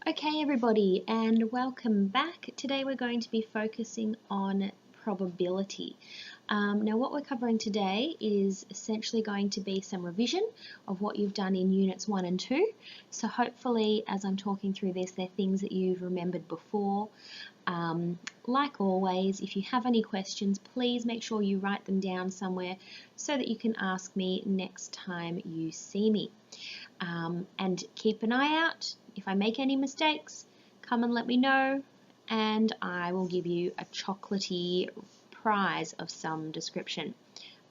Okay everybody, and welcome back. Today we're going to be focusing on probability. Now what we're covering today is essentially going to be some revision of what you've done in Units 1 and 2. So hopefully as I'm talking through this, they're things that you've remembered before. Like always, if you have any questions, please make sure you write them down somewhere so that you can ask me next time you see me. And keep an eye out. If I make any mistakes, come and let me know, and I will give you a chocolatey prize of some description.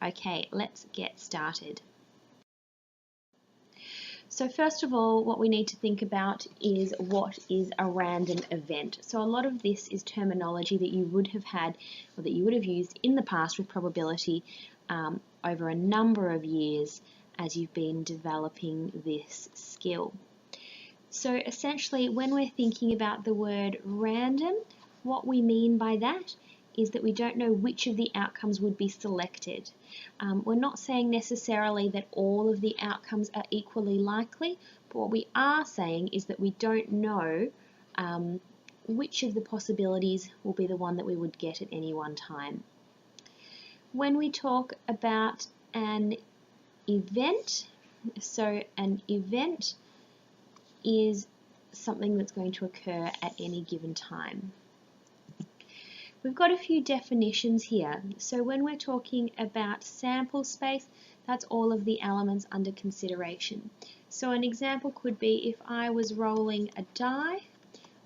Okay, let's get started. So first of all, what we need to think about is what is a random event. So a lot of this is terminology that you would have had or that you would have used in the past with probability over a number of years as you've been developing this skill. So essentially, when we're thinking about the word random, what we mean by that is that we don't know which of the outcomes would be selected. We're not saying necessarily that all of the outcomes are equally likely, but what we are saying is that we don't know which of the possibilities will be the one that we would get at any one time. When we talk about an event, so an event is something that's going to occur at any given time. We've got a few definitions here. So when we're talking about sample space, that's all of the elements under consideration. So an example could be if I was rolling a die,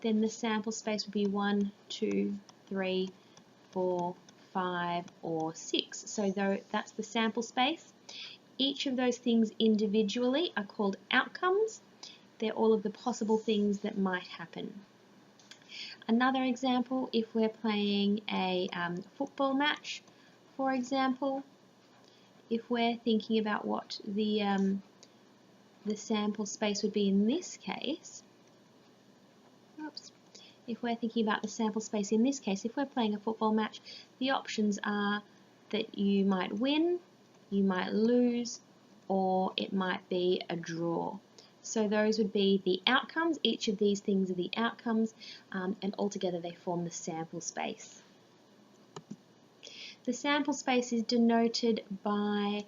then the sample space would be 1, 2, 3, 4, 5, or 6. So that's the sample space. Each of those things individually are called outcomes. They're all of the possible things that might happen. Another example, if we're playing a football match, for example, if we're thinking about what the sample space would be in this case, if we're thinking about the sample space in this case, if we're playing a football match, the options are that you might win, you might lose, or it might be a draw. So those would be the outcomes. Each of these things are the outcomes, and altogether they form the sample space. The sample space is denoted by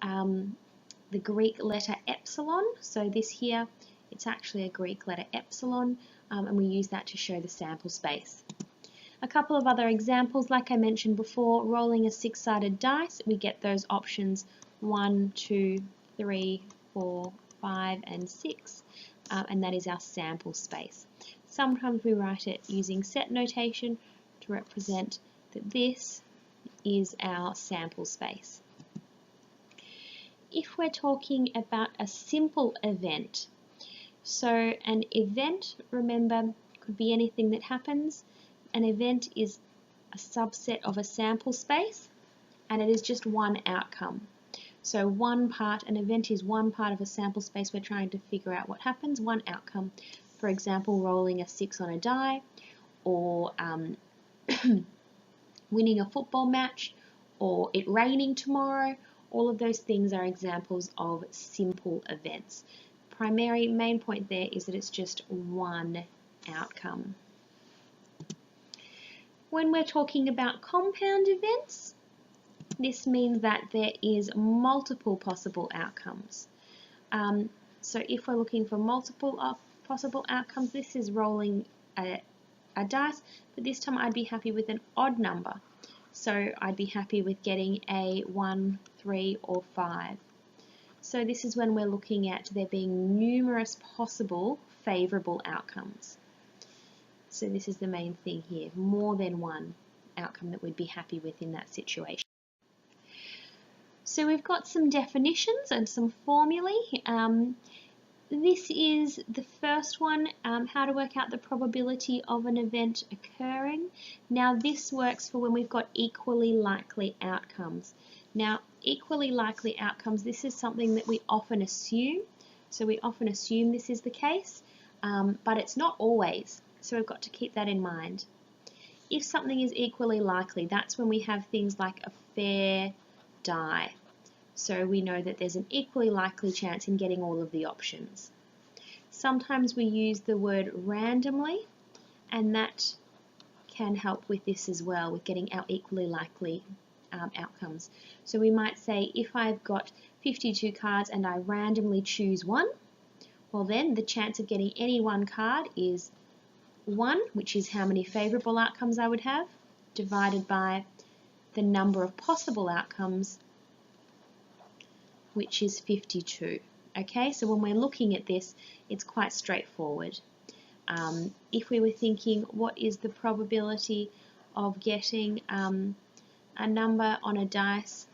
the Greek letter epsilon. So this here, it's actually a Greek letter epsilon, and we use that to show the sample space. A couple of other examples, like I mentioned before, rolling a six-sided dice, we get those options 1, 2, 3, 4, 5 and 6, and that is our sample space. Sometimes we write it using set notation to represent that this is our sample space. If we're talking about a simple event, so an event, remember, could be anything that happens. An event is a subset of a sample space, and it is just one outcome. So an event is one part of a sample space. We're trying to figure out what happens, one outcome. For example, rolling a 6 on a die, or winning a football match, or it raining tomorrow. All of those things are examples of simple events. Main point there is that it's just one outcome. When we're talking about compound events, this means that there is multiple possible outcomes. So if we're looking for multiple possible outcomes, this is rolling a dice, but this time I'd be happy with an odd number. So I'd be happy with getting a 1, 3, or 5. So this is when we're looking at there being numerous possible favourable outcomes. So this is the main thing here, more than one outcome that we'd be happy with in that situation. So we've got some definitions and some formulae. This is the first one, how to work out the probability of an event occurring. Now this works for when we've got equally likely outcomes. Now equally likely outcomes, this is something that we often assume. So we often assume this is the case, but it's not always. So we've got to keep that in mind. If something is equally likely, that's when we have things like a fair die. So we know that there's an equally likely chance in getting all of the options. Sometimes we use the word randomly, and that can help with this as well, with getting our equally likely outcomes. So we might say if I've got 52 cards and I randomly choose one, well then the chance of getting any one card is 1, which is how many favourable outcomes I would have, divided by the number of possible outcomes, which is 52. Okay, so when we're looking at this, it's quite straightforward. If we were thinking, what is the probability of getting a number on a dice?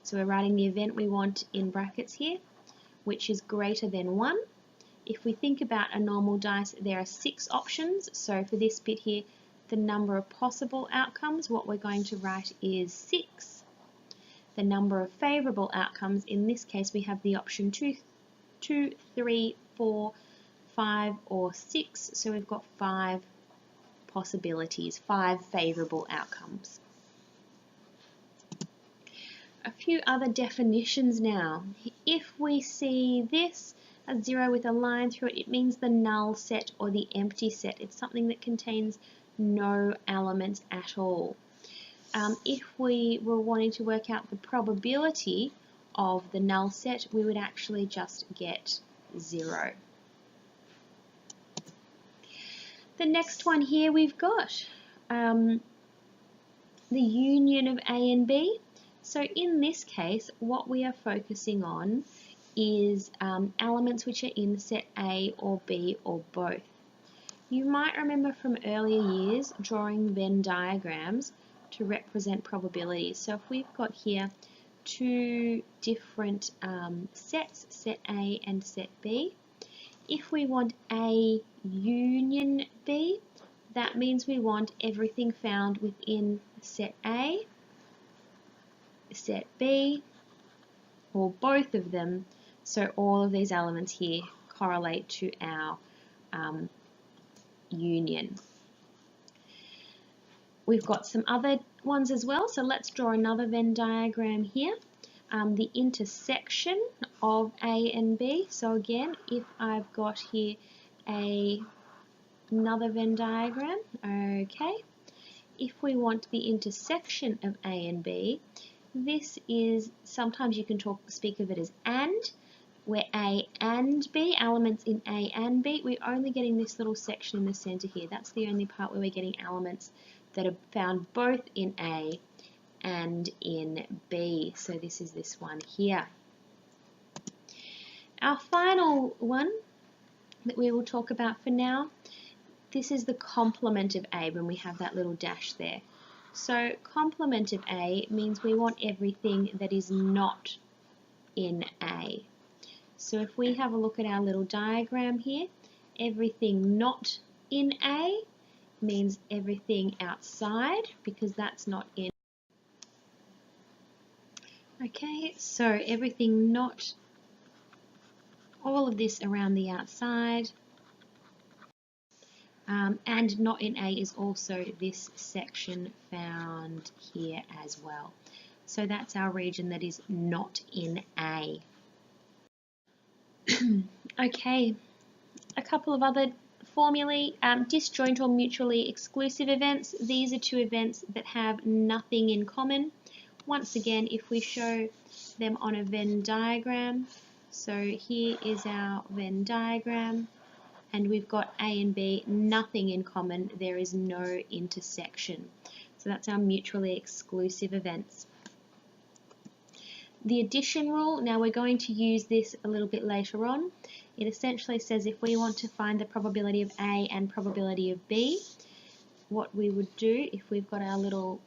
So we're writing the event we want in brackets here, which is greater than 1. If we think about a normal dice, there are 6 options. So for this bit here, the number of possible outcomes, what we're going to write is 6. The number of favourable outcomes, in this case we have the option 2, 3, 4, 5 or 6. So we've got 5 possibilities, 5 favourable outcomes. A few other definitions now. If we see this, a 0 with a line through it, it means the null set or the empty set. It's something that contains no elements at all. If we were wanting to work out the probability of the null set, we would actually just get 0. The next one here we've got the union of A and B. So in this case, what we are focusing on is elements which are in set A or B or both. You might remember from earlier years drawing Venn diagrams to represent probabilities. So if we've got here 2 different sets, set A and set B, if we want A union B, that means we want everything found within set A, set B, or both of them. So all of these elements here correlate to our union. We've got some other ones as well, so let's draw another Venn diagram here. The intersection of A and B. So again, if I've got here another Venn diagram, okay. If we want the intersection of A and B, this is, sometimes you can speak of it as AND, where A and B, elements in A and B, we're only getting this little section in the center here. That's the only part where we're getting elements that are found both in A and in B. So this is this one here. Our final one that we will talk about for now, this is the complement of A when we have that little dash there. So complement of A means we want everything that is not in A. So if we have a look at our little diagram here, everything not in A means everything outside, because that's not in. Okay, so everything not, all of this around the outside, and not in A is also this section found here as well. So that's our region that is not in A. Okay, a couple of other formulae. Disjoint or mutually exclusive events. These are 2 events that have nothing in common. Once again, if we show them on a Venn diagram, so here is our Venn diagram, and we've got A and B, nothing in common, there is no intersection. So that's our mutually exclusive events. The addition rule, now we're going to use this a little bit later on. It essentially says if we want to find the probability of A and probability of B, what we would do, if we've got our little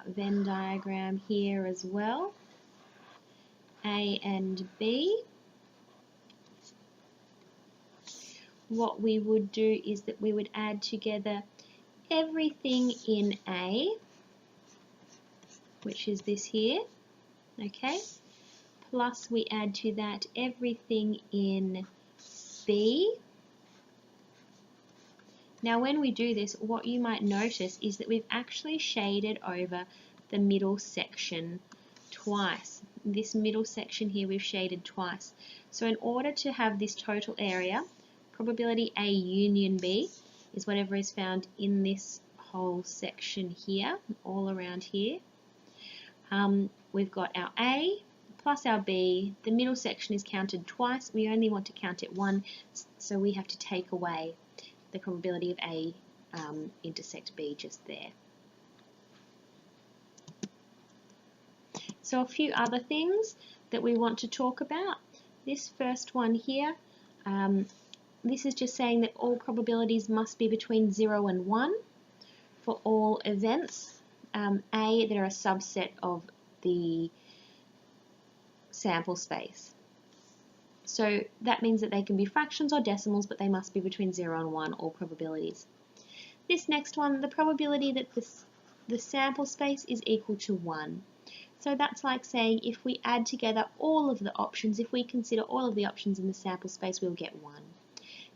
Venn diagram here as well, A and B, what we would do is that we would add together everything in A, which is this here, okay, plus we add to that everything in B. Now when we do this, what you might notice is that we've actually shaded over the middle section twice. this middle section here we've shaded twice. So in order to have this total area, probability A union B is whatever is found in this whole section here, all around here. We've got our A plus our B. The middle section is counted twice. We only want to count it once, so we have to take away the probability of A intersect B just there. So a few other things that we want to talk about. This first one here, this is just saying that all probabilities must be between 0 and 1 for all events, A, that are a subset of the sample space. So that means that they can be fractions or decimals, but they must be between 0 and 1, all probabilities. This next one, the probability that the sample space is equal to 1. So that's like saying if we add together all of the options, if we consider all of the options in the sample space, we'll get 1.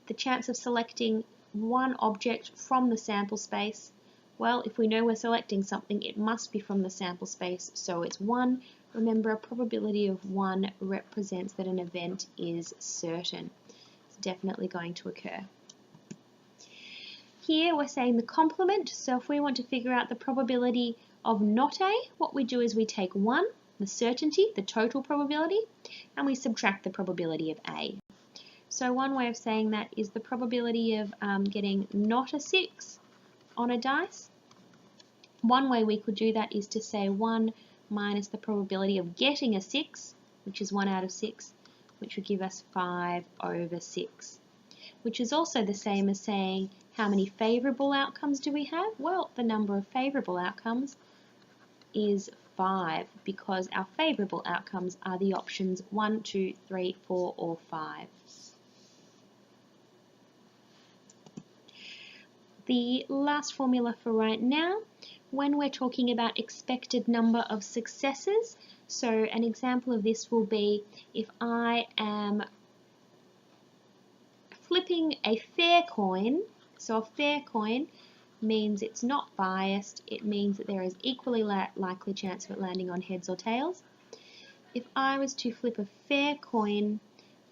The chance of selecting one object from the sample space, well, if we know we're selecting something, it must be from the sample space, so it's 1. Remember, a probability of 1 represents that an event is certain. It's definitely going to occur. Here we're saying the complement, so if we want to figure out the probability of not A, what we do is we take 1, the certainty, the total probability, and we subtract the probability of A. So one way of saying that is the probability of getting not a 6 on a dice. One way we could do that is to say 1 minus the probability of getting a 6, which is 1 out of 6, which would give us 5 over 6, which is also the same as saying how many favourable outcomes do we have? Well, the number of favourable outcomes is 5, because our favourable outcomes are the options 1, 2, 3, 4 or 5. The last formula for right now, when we're talking about expected number of successes, so an example of this will be if I am flipping a fair coin, so a fair coin means it's not biased, it means that there is equally likely chance of it landing on heads or tails. If I was to flip a fair coin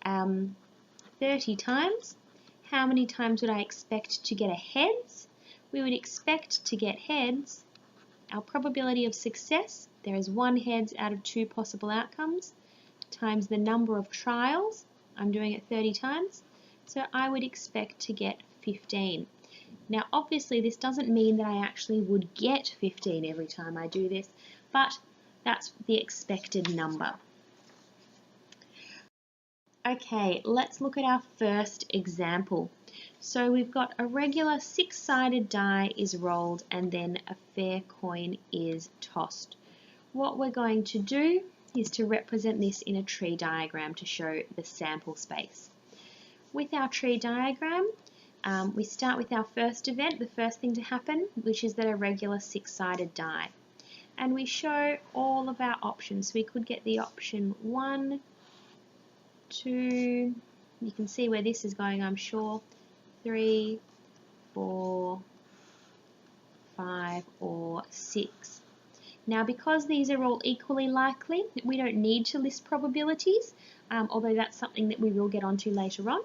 30 times, how many times would I expect to get a heads? We would expect to get heads. Our probability of success, there is 1 heads out of 2 possible outcomes, times the number of trials. I'm doing it 30 times, so I would expect to get 15. Now obviously this doesn't mean that I actually would get 15 every time I do this, but that's the expected number. Okay, let's look at our first example. So we've got a regular 6-sided die is rolled and then a fair coin is tossed. What we're going to do is to represent this in a tree diagram to show the sample space. With our tree diagram, we start with our first event, the first thing to happen, which is that a regular 6-sided die. And we show all of our options. So we could get the option 1, 2, you can see where this is going, I'm sure, 3, 4, 5 or 6. Now because these are all equally likely, we don't need to list probabilities, although that's something that we will get onto later on.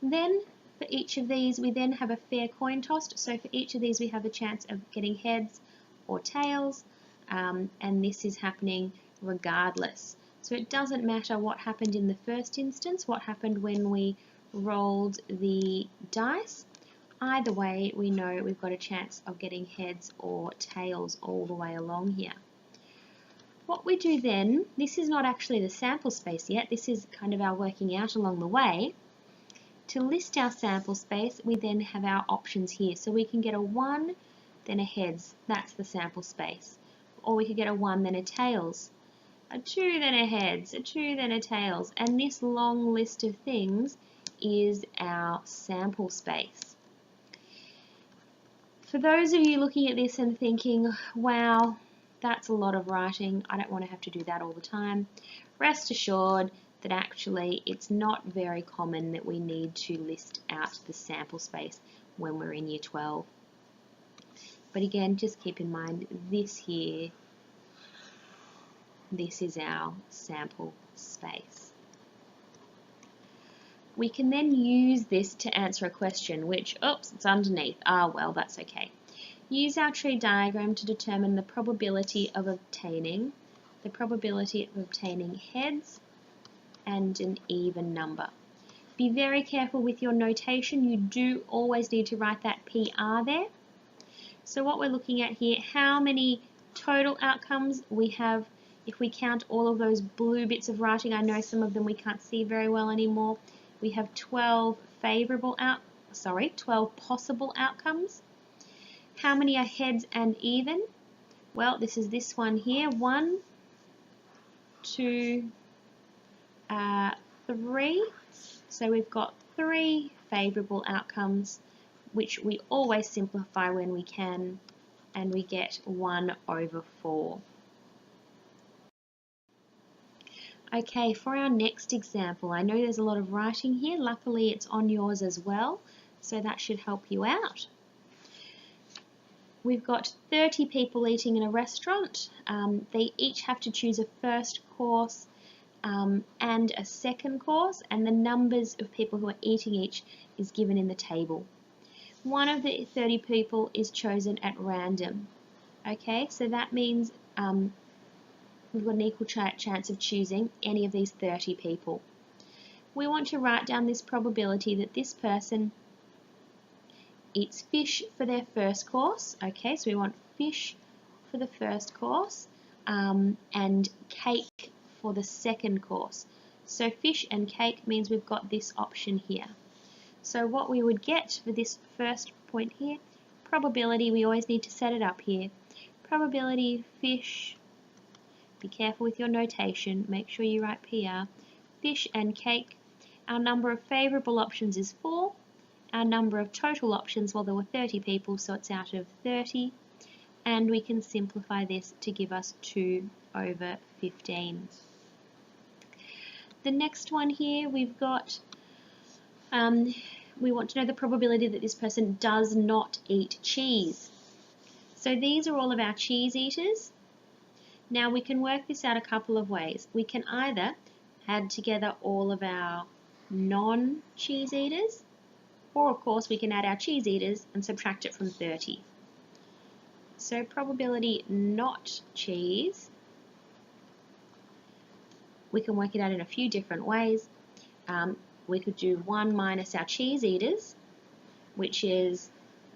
Then for each of these we then have a fair coin tossed, so for each of these we have a chance of getting heads or tails, and this is happening regardless. So it doesn't matter what happened in the first instance, what happened when we rolled the dice. Either way, we know we've got a chance of getting heads or tails all the way along here. What we do then, this is not actually the sample space yet, this is kind of our working out along the way. To list our sample space, we then have our options here. So we can get a 1, then a heads, that's the sample space. Or we could get a 1, then a tails. A 2, then a heads, a 2, then a tails, and this long list of things is our sample space. For those of you looking at this and thinking, wow, that's a lot of writing, I don't want to have to do that all the time, rest assured that actually it's not very common that we need to list out the sample space when we're in Year 12. But again, just keep in mind this here this is our sample space. We can then use this to answer a question which, oops, it's underneath. Ah, well, that's okay. Use our tree diagram to determine the probability of obtaining heads and an even number. Be very careful with your notation. You do always need to write that PR there. So what we're looking at here, how many total outcomes we have if we count all of those blue bits of writing. I know some of them we can't see very well anymore. We have 12 possible outcomes. How many are heads and even? Well, this is this one here. 1, 2, 3. So we've got 3 favourable outcomes, which we always simplify when we can, and we get 1/4. Okay, for our next example, I know there's a lot of writing here. Luckily, it's on yours as well, so that should help you out. We've got 30 people eating in a restaurant. They each have to choose a first course and a second course, and the numbers of people who are eating each is given in the table. One of the 30 people is chosen at random. Okay, so that means we've got an equal chance of choosing any of these 30 people. We want to write down this probability that this person eats fish for their first course. Okay, so we want fish for the first course and cake for the second course. So fish and cake means we've got this option here. So what we would get for this first point here, probability, we always need to set it up here. Probability fish, be careful with your notation, make sure you write PR, fish and cake. Our number of favourable options is 4. Our number of total options, well, there were 30 people, so it's out of 30. And we can simplify this to give us 2/15. The next one here, we've got, we want to know the probability that this person does not eat cheese. So these are all of our cheese eaters. Now we can work this out a couple of ways. We can either add together all of our non-cheese eaters, or of course we can add our cheese eaters and subtract it from 30. So probability not cheese, we can work it out in a few different ways. We could do 1 minus our cheese eaters, which is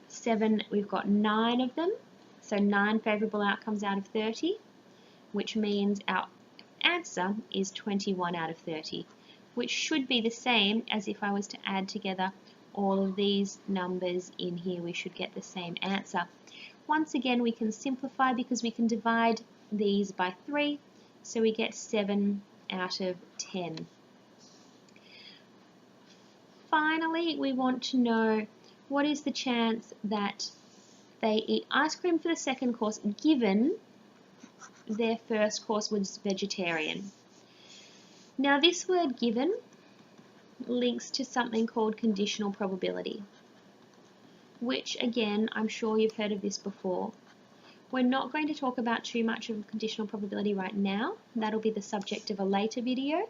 7, we've got 9 of them, so 9 favourable outcomes out of 30, which means our answer is 21 out of 30, which should be the same as if I was to add together all of these numbers in here. We should get the same answer. Once again, we can simplify because we can divide these by 3, so we get 7 out of 10. Finally, we want to know what is the chance that they eat ice cream for the second course given their first course was vegetarian. Now this word given links to something called conditional probability, which again, I'm sure you've heard of this before. We're not going to talk about too much of conditional probability right now. That'll be the subject of a later video,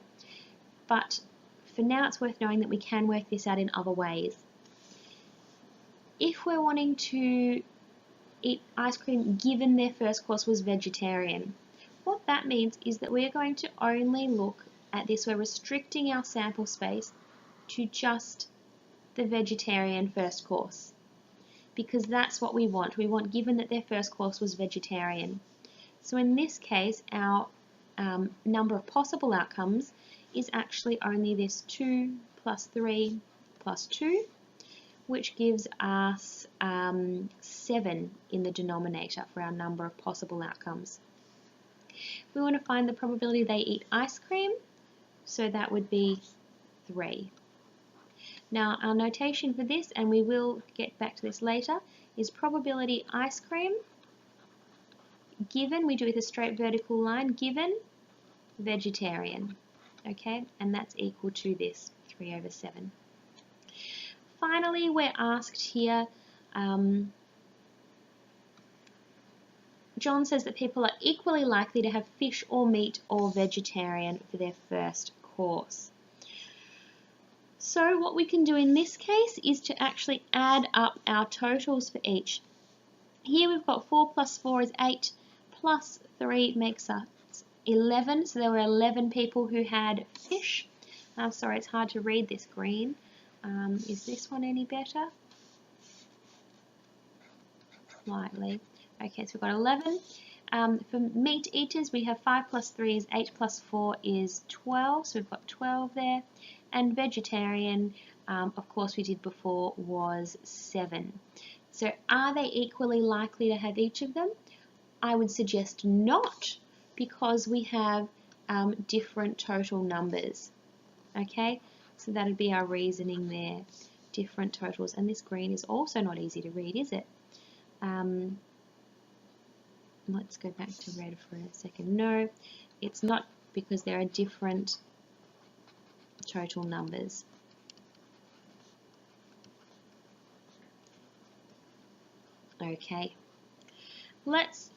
but for now it's worth knowing that we can work this out in other ways. If we're wanting to eat ice cream given their first course was vegetarian, what that means is that we're going to only look at this. We're restricting our sample space to just the vegetarian first course, because that's what we want. We want given that their first course was vegetarian. So in this case, our number of possible outcomes is actually only this 2 plus 3 plus 2, which gives us 7 in the denominator for our number of possible outcomes. We want to find the probability they eat ice cream, so that would be 3. Now our notation for this, and we will get back to this later, is probability ice cream given, we do it with a straight vertical line, given vegetarian. Okay, and that's equal to this 3/7. Finally, we're asked here, John says that people are equally likely to have fish or meat or vegetarian for their first course. So what we can do in this case is to actually add up our totals for each. Here we've got 4 plus 4 is 8, plus 3 makes us 11. So there were 11 people who had fish. I'm sorry, it's hard to read this green. Is this one any better? Slightly. Okay, so we've got 11. For meat eaters, we have 5 plus 3 is 8 plus 4 is 12. So we've got 12 there. And vegetarian, of course we did before, was 7. So are they equally likely to have each of them? I would suggest not, because we have different total numbers. Okay, so that would be our reasoning there. Different totals. And this green is also not easy to read, is it? Let's go back to red for a second. No, it's not, because there are different total numbers. Okay, let's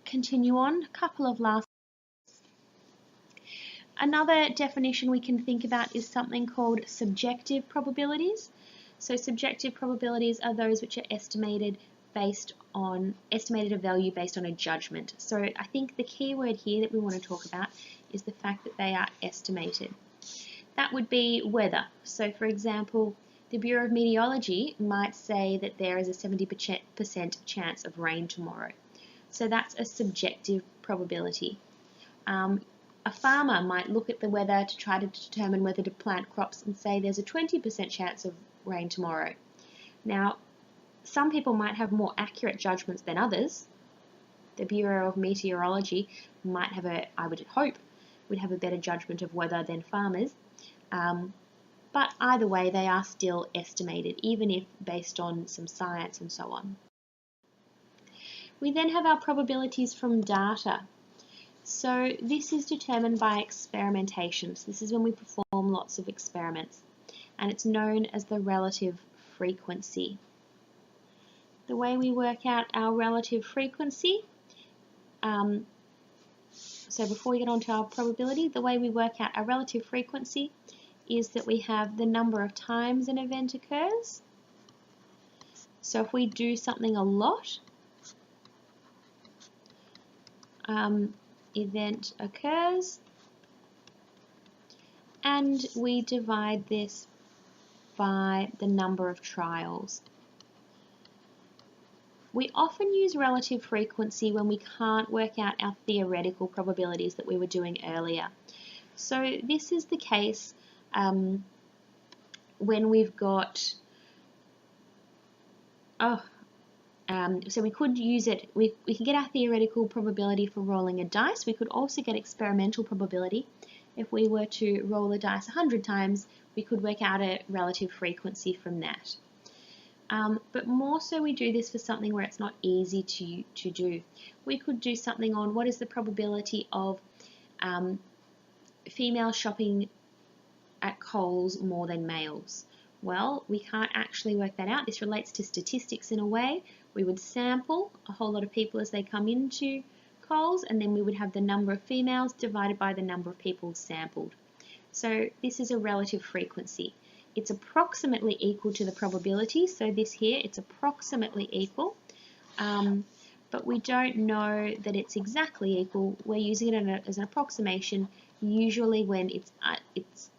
continue on. A couple of last. Another definition we can think about is something called subjective probabilities. So subjective probabilities are those which are estimated a value based on a judgment. So I think the key word here that we want to talk about is the fact that they are estimated. That would be weather. So for example, the Bureau of Meteorology might say that there is a 70% chance of rain tomorrow. So that's a subjective probability. A farmer might look at the weather to try to determine whether to plant crops and say there's a 20% chance of rain tomorrow. Now, some people might have more accurate judgments than others. The Bureau of Meteorology might have I would hope, would have a better judgment of weather than farmers. But either way, they are still estimated, even if based on some science and so on. We then have our probabilities from data. So this is determined by experimentation. So this is when we perform lots of experiments, and it's known as the relative frequency. The way we work out our relative frequency, so before we get on to our probability, the way we work out our relative frequency is that we have the number of times an event occurs. So if we do something a lot, event occurs, and we divide this by the number of trials. We often use relative frequency when we can't work out our theoretical probabilities that we were doing earlier. So this is the case when we've got, so we could use it, we can get our theoretical probability for rolling a dice. We could also get experimental probability. If we were to roll the dice 100 times, we could work out a relative frequency from that. But more so we do this for something where it's not easy to do. We could do something on what is the probability of females shopping at Coles more than males. Well, we can't actually work that out. This relates to statistics in a way. We would sample a whole lot of people as they come into Coles, and then we would have the number of females divided by the number of people sampled. So this is a relative frequency. It's approximately equal to the probability. So this here, it's approximately equal, but we don't know that it's exactly equal. We're using it as an approximation, usually when it's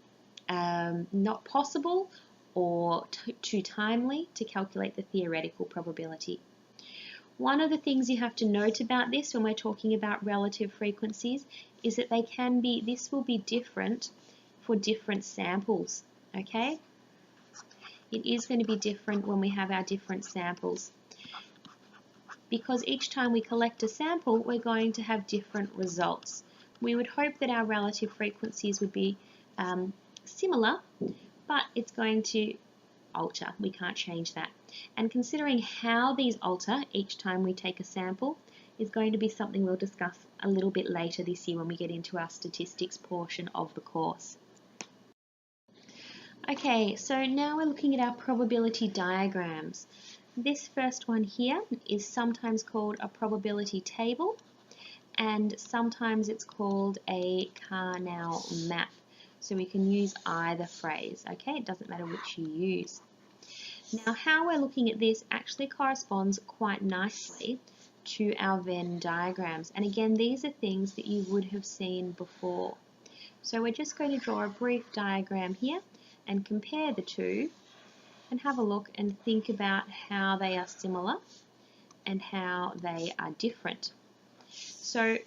not possible or too timely to calculate the theoretical probability. One of the things you have to note about this when we're talking about relative frequencies is that this will be different for different samples, okay? It is going to be different when we have our different samples, because each time we collect a sample, we're going to have different results. We would hope that our relative frequencies would be similar, but it's going to alter. We can't change that. And considering how these alter each time we take a sample is going to be something we'll discuss a little bit later this year when we get into our statistics portion of the course. Okay, so now we're looking at our probability diagrams. This first one here is sometimes called a probability table, and sometimes it's called a Carnell map. So we can use either phrase, okay? It doesn't matter which you use. Now, how we're looking at this actually corresponds quite nicely to our Venn diagrams. And again, these are things that you would have seen before. So we're just going to draw a brief diagram here and compare the two and have a look and think about how they are similar and how they are different. So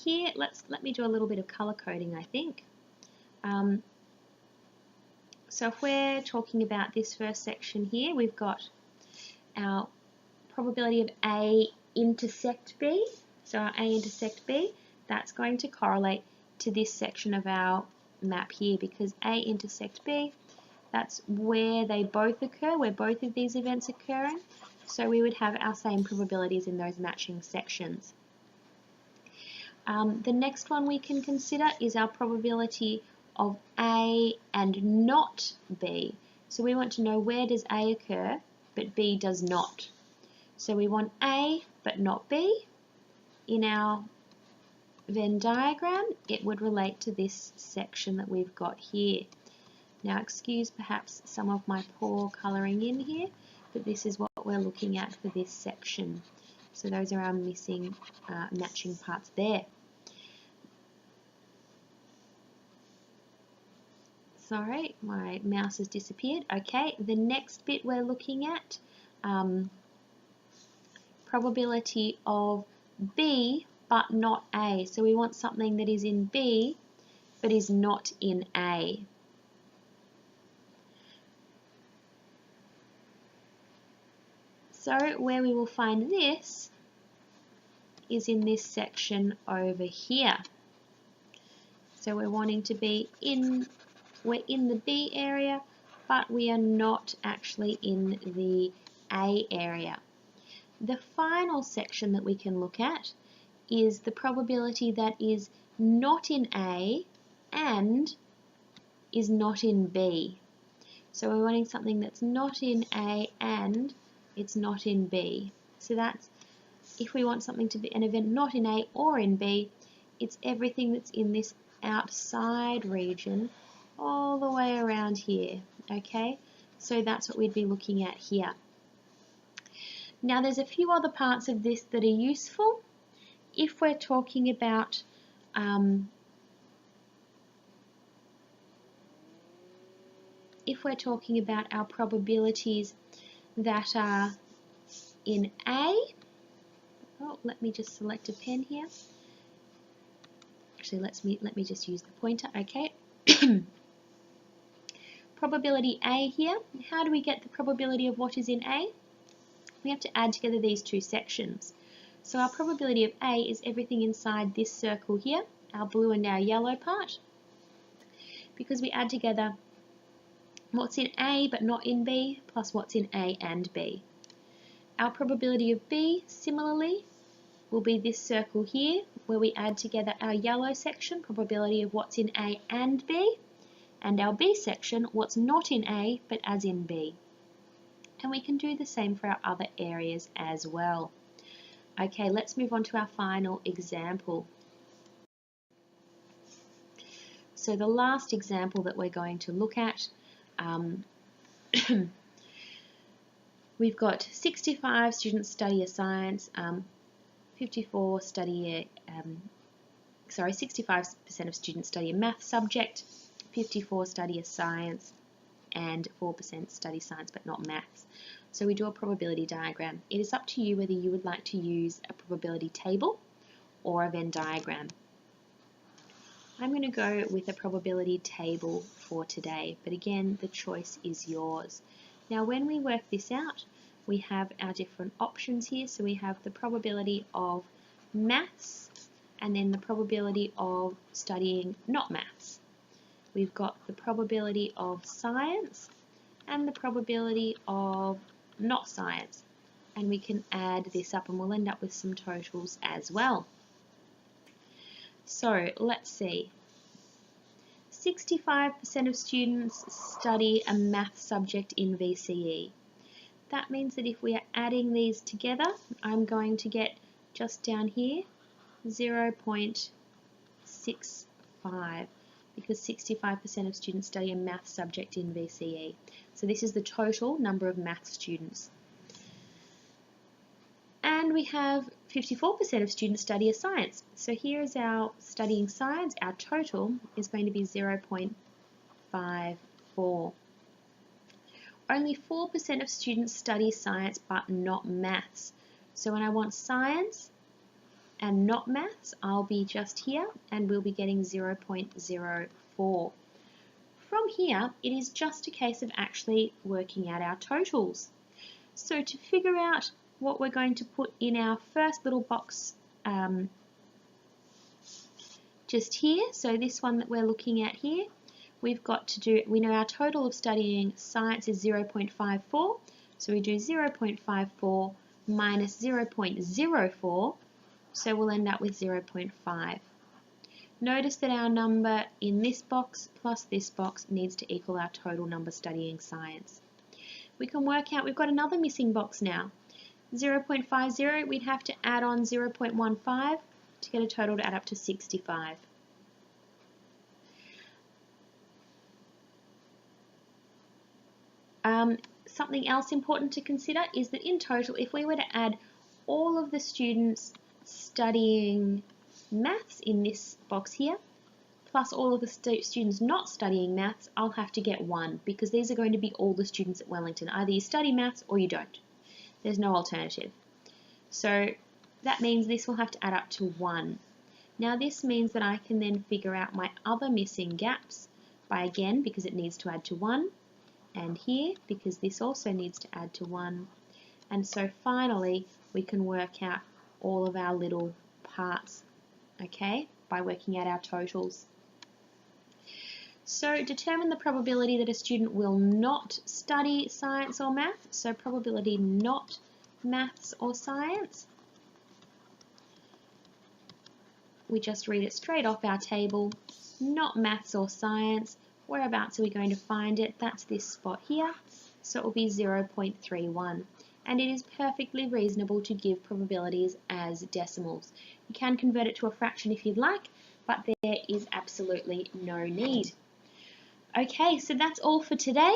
here, let me do a little bit of color coding, I think. So if we're talking about this first section here, we've got our probability of A intersect B. So our A intersect B, that's going to correlate to this section of our map here, because A intersect B, that's where they both occur, where both of these events occurring. So we would have our same probabilities in those matching sections. The next one we can consider is our probability of A and not B. So we want to know where does A occur, but B does not. So we want A but not B. In our Venn diagram, it would relate to this section that we've got here. Now excuse perhaps some of my poor colouring in here, but this is what we're looking at for this section. So those are our missing matching parts there. Sorry, my mouse has disappeared. Okay, the next bit we're looking at, probability of B but not A. So we want something that is in B but is not in A. So where we will find this is in this section over here. So we're wanting to be we're in the B area, but we are not actually in the A area. The final section that we can look at is the probability that is not in A and is not in B. So we're wanting something that's not in A and it's not in B. So that's, if we want something to be an event not in A or in B, it's everything that's in this outside region all the way around here, okay? So that's what we'd be looking at here. Now there's a few other parts of this that are useful. If we're talking about our probabilities that are in A, oh, let me just select a pen here. Actually, let me just use the pointer. Okay. Probability A here. How do we get the probability of what is in A? We have to add together these two sections. So our probability of A is everything inside this circle here, our blue and our yellow part, because we add together what's in A but not in B plus what's in A and B. Our probability of B, similarly, will be this circle here, where we add together our yellow section, probability of what's in A and B, and our B section, what's not in A but as in B. And we can do the same for our other areas as well. Okay, let's move on to our final example. So the last example that we're going to look at, we've got 65 students study a science, 65% of students study a math subject, 54 study a science, and 4% study science but not maths. So we do a probability diagram. It is up to you whether you would like to use a probability table or a Venn diagram. I'm going to go with a probability table for today, but again, the choice is yours. Now when we work this out, we have our different options here. So we have the probability of maths and then the probability of studying not maths. We've got the probability of science and the probability of not science. And we can add this up and we'll end up with some totals as well. So let's see. 65% of students study a math subject in VCE. that means that if we are adding these together, I'm going to get just down here 0.65, because 65% of students study a math subject in VCE. So this is the total number of math students. And we have 54% of students study a science. So here is our studying science. Our total is going to be 0.54. Only 4% of students study science but not maths. So when I want science and not maths, I'll be just here and we'll be getting 0.04. From here, it is just a case of actually working out our totals. So to figure out what we're going to put in our first little box just here, so this one that we're looking at here, we've got to do, we know our total of studying science is 0.54, so we do 0.54 minus 0.04, so we'll end up with 0.5. Notice that our number in this box plus this box needs to equal our total number studying science. We can work out, we've got another missing box now. 0.50, we'd have to add on 0.15 to get a total to add up to 65. Something else important to consider is that in total, if we were to add all of the students studying maths in this box here, plus all of the students not studying maths, I'll have to get 1, because these are going to be all the students at Wellington. Either you study maths or you don't. There's no alternative. So that means this will have to add up to 1. Now this means that I can then figure out my other missing gaps by, again, because it needs to add to 1, and here, because this also needs to add to 1. And so finally, we can work out all of our little parts, okay, by working out our totals. So determine the probability that a student will not study science or math. So probability not maths or science. We just read it straight off our table. Not maths or science. Whereabouts are we going to find it? That's this spot here. So it will be 0.31. And it is perfectly reasonable to give probabilities as decimals. You can convert it to a fraction if you'd like, but there is absolutely no need. Okay, so that's all for today.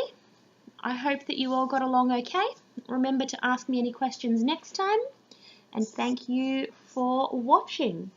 I hope that you all got along okay. Remember to ask me any questions next time, and thank you for watching.